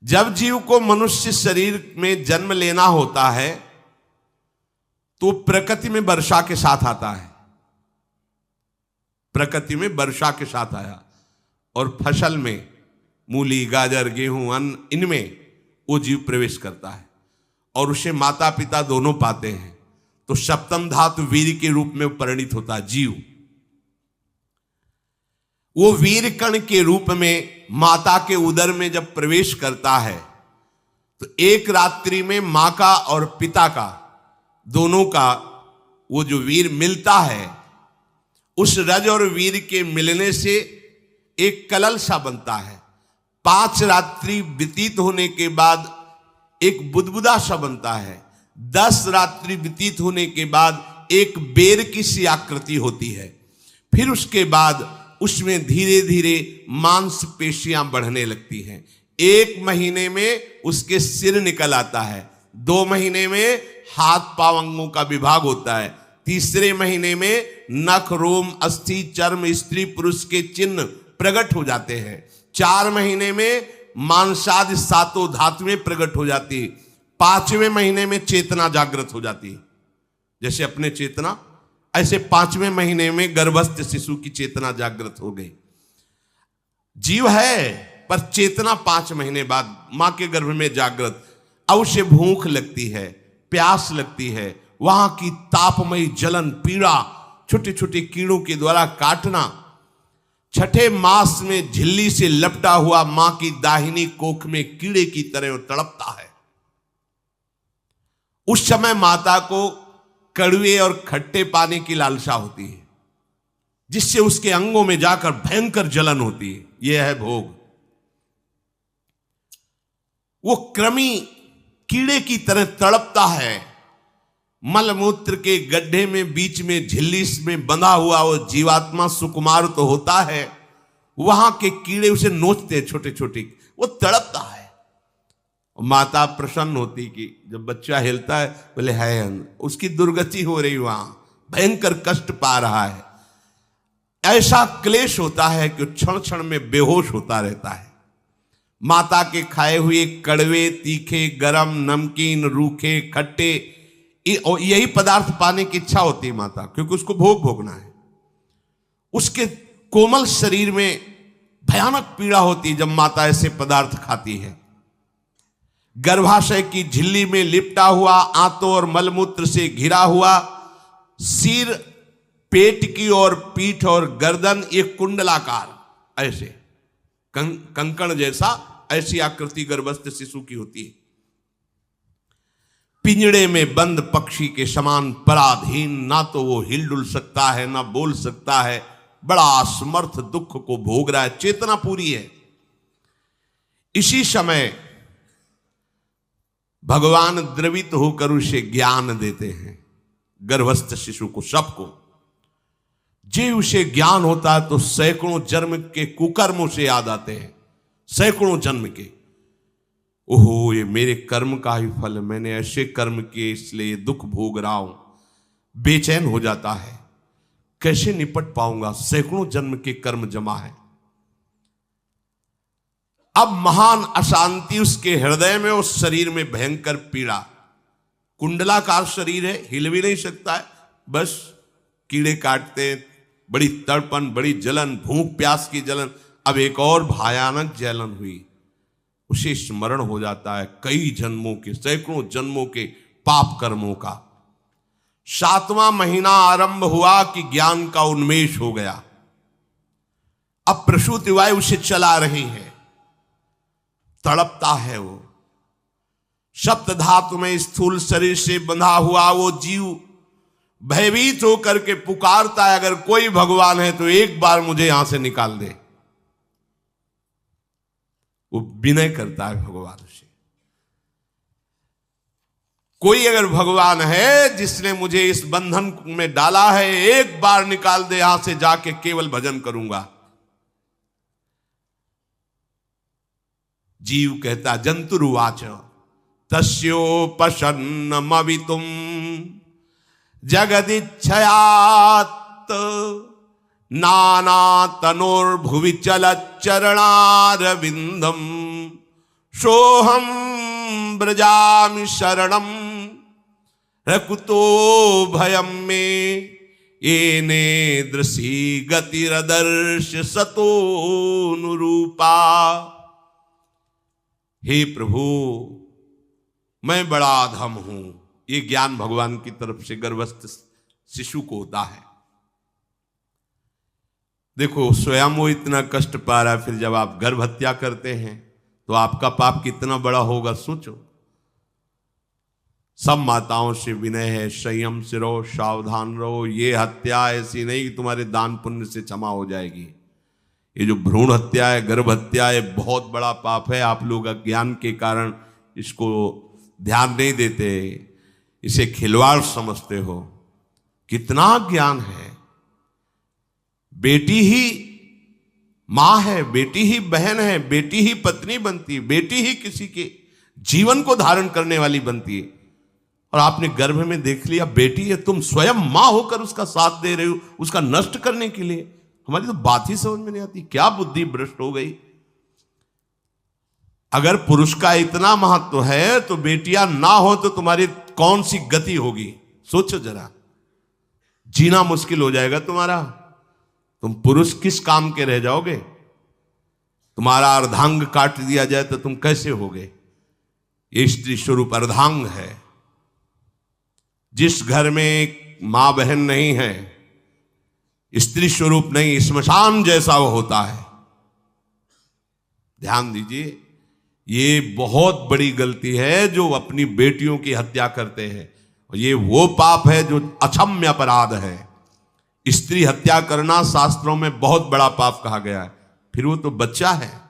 जब जीव को मनुष्य शरीर में जन्म लेना होता है तो प्रकृति में वर्षा के साथ आता है, प्रकृति में वर्षा के साथ आया, और फसल में मूली, गाजर, गेहूं, अन्न, इनमें वो जीव प्रवेश करता है और उसे माता पिता दोनों पाते हैं। तो सप्तम धातु वीर के रूप में परिणित होता है जीव। वो वीर कण के रूप में माता के उदर में जब प्रवेश करता है तो एक रात्रि में मां का और पिता का, दोनों का वो जो वीर मिलता है, उस रज और वीर के मिलने से एक कलल सा बनता है। 5 रात्रि व्यतीत होने के बाद एक बुदबुदा सा बनता है। 10 रात्रि व्यतीत होने के बाद एक बेर की सी आकृति होती है। फिर उसके बाद उसमें धीरे धीरे मांसपेशियां बढ़ने लगती हैं। 1 महीने में उसके सिर निकल आता है, 2 महीने में हाथ पांव अंगों का विभाग होता है, तीसरे महीने में नख, रोम, अस्थि, चर्म, स्त्री पुरुष के चिन्ह प्रकट हो जाते हैं, 4 महीने में मांसादि 7 धातुएं प्रकट हो जाती है, 5वें महीने में चेतना जागृत हो जाती है। जैसे अपने चेतना, ऐसे 5वें महीने में गर्भस्थ शिशु की चेतना जागृत हो गई। जीव है पर चेतना 5 महीने बाद मां के गर्भ में जागृत। अब उसे भूख लगती है, प्यास लगती है, वहां की तापमयी जलन, पीड़ा, छोटे छोटे कीड़ों के द्वारा काटना, 6ठे मास में झिल्ली से लपटा हुआ मां की दाहिनी कोख में कीड़े की तरह तड़पता है। उस समय माता को कड़वे और खट्टे पानी की लालसा होती है, जिससे उसके अंगों में जाकर भयंकर जलन होती है। यह है भोग। वो कृमि कीड़े की तरह तड़पता है। मलमूत्र के गड्ढे में बीच में झिल्ली में बंधा हुआ वो जीवात्मा सुकुमार तो होता है, वहां के कीड़े उसे नोचते हैं छोटे छोटे, वो तड़पता है। माता प्रसन्न होती कि जब बच्चा हिलता है, बोले है, उसकी दुर्गति हो रही, वहां भयंकर कष्ट पा रहा है। ऐसा क्लेश होता है कि क्षण क्षण में बेहोश होता रहता है। माता के खाए हुए कड़वे, तीखे, गरम, नमकीन, रूखे, खट्टे, यही पदार्थ पाने की इच्छा होती है माता, क्योंकि उसको भोग भोगना है। उसके कोमल शरीर में भयानक पीड़ा होती है जब माता ऐसे पदार्थ खाती है। गर्भाशय की झिल्ली में लिपटा हुआ, आंतों और मलमूत्र से घिरा हुआ सिर, पेट की और पीठ और गर्दन एक कुंडलाकार, ऐसे कंकण जैसा, ऐसी आकृति गर्भस्थ शिशु की होती है। पिंजड़े में बंद पक्षी के समान पराधीन, ना तो वो हिल डुल सकता है, ना बोल सकता है, बड़ा असमर्थ दुख को भोग रहा है। चेतना पूरी है। इसी समय भगवान द्रवित होकर उसे ज्ञान देते हैं, गर्भस्थ शिशु को, सबको। जे उसे ज्ञान होता है तो सैकड़ों जन्म के कुकर्मों से याद आते हैं, सैकड़ों जन्म के। ओहो, ये मेरे कर्म का ही फल, मैंने ऐसे कर्म किए इसलिए दुख भोग रहा हूं। बेचैन हो जाता है, कैसे निपट पाऊंगा, सैकड़ों जन्म के कर्म जमा है। अब महान अशांति उसके हृदय में, उस शरीर में भयंकर पीड़ा। कुंडलाकार शरीर है, हिल भी नहीं सकता है, बस कीड़े काटते, बड़ी तड़पन, बड़ी जलन, भूख प्यास की जलन। अब एक और भयानक जलन हुई, उसे स्मरण हो जाता है कई जन्मों के, सैकड़ों जन्मों के पाप कर्मों का। 7वां महीना आरंभ हुआ कि ज्ञान का उन्मेष हो गया। अब प्रसूति वायु उसे चला रही है, तड़पता है वो। सप्त धातु में स्थूल शरीर से बंधा हुआ वो जीव भयभीत होकर के पुकारता है, अगर कोई भगवान है तो एक बार मुझे यहां से निकाल दे। वो विनय करता है भगवान से, कोई अगर भगवान है जिसने मुझे इस बंधन में डाला है, एक बार निकाल दे, यहां से जाके केवल भजन करूंगा। जीव कहता, जंतुरुवाच तस्योपशन्नमवितुम जगदिच्छयात् नाना तनोर्भुवि चलच्चरणारविंदम सोहम ब्रजामि शरणम रकुतो भयम में येने दृशी गतिरदर्श सतोनुरूपा। हे प्रभु, मैं बड़ा अधम हूं। ये ज्ञान भगवान की तरफ से गर्भस्थ शिशु को होता है। देखो, स्वयं वो इतना कष्ट पा रहा है, फिर जब आप गर्भ हत्या करते हैं तो आपका पाप कितना बड़ा होगा सोचो। सब माताओं से विनय है, संयम से रहो, सावधान रहो। ये हत्या ऐसी नहीं कि तुम्हारे दान पुण्य से क्षमा हो जाएगी। ये जो भ्रूण हत्या है, गर्भ हत्या है, बहुत बड़ा पाप है। आप लोग अज्ञान के कारण इसको ध्यान नहीं देते, इसे खिलवाड़ समझते हो। कितना ज्ञान है। बेटी ही मां है, बेटी ही बहन है, बेटी ही पत्नी बनती है, बेटी ही किसी के जीवन को धारण करने वाली बनती है। और आपने गर्भ में देख लिया बेटी है, तुम स्वयं मां होकर उसका साथ दे रहे हो, उसका नष्ट करने के लिए। हमारी तो बात ही समझ में नहीं आती, क्या बुद्धि भ्रष्ट हो गई। अगर पुरुष का इतना महत्व है तो बेटियां ना हो तो तुम्हारी कौन सी गति होगी, सोचो जरा। जीना मुश्किल हो जाएगा तुम्हारा। तुम पुरुष किस काम के रह जाओगे। तुम्हारा अर्धांग काट दिया जाए तो तुम कैसे होगे। ये स्त्री स्वरूप अर्धांग है। जिस घर में मां बहन नहीं है, स्त्री स्वरूप नहीं, श्मशान जैसा वो होता है। ध्यान दीजिए, ये बहुत बड़ी गलती है जो अपनी बेटियों की हत्या करते हैं। और ये वो पाप है जो अक्षम्य अपराध है। स्त्री हत्या करना शास्त्रों में बहुत बड़ा पाप कहा गया है। फिर वो तो बच्चा है।